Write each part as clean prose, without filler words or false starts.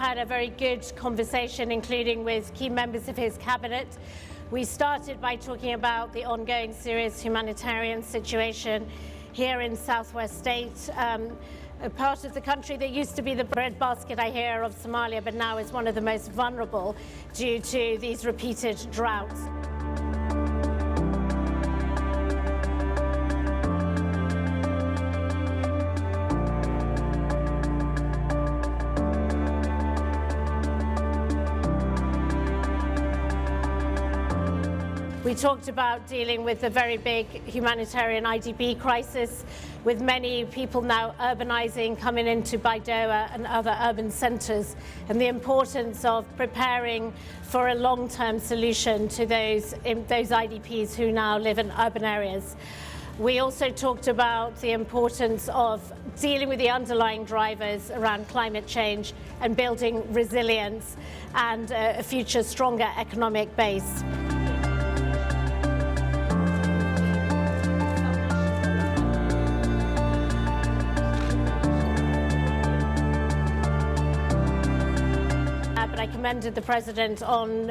had a very good conversation, including with key members of his cabinet. We started by talking about the ongoing serious humanitarian situation here in Southwest State, a part of the country that used to be the breadbasket, I hear, of Somalia, but now is one of the most vulnerable due to these repeated droughts. We talked about dealing with the very big humanitarian IDP crisis, with many people now urbanizing, coming into Baydhabo and other urban centers, and the importance of preparing for a long-term solution to those IDPs who now live in urban areas. We also talked about the importance of dealing with the underlying drivers around climate change and building resilience and a future stronger economic base. But I commended the President on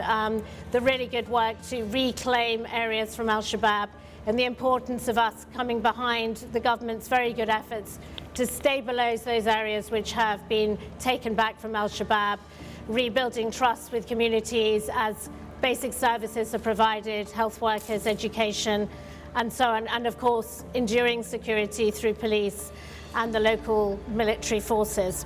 the really good work to reclaim areas from al-Shabaab and the importance of us coming behind the government's very good efforts to stabilize those areas which have been taken back from al-Shabaab, rebuilding trust with communities as basic services are provided, health workers, education, and so on, and of course enduring security through police and the local military forces.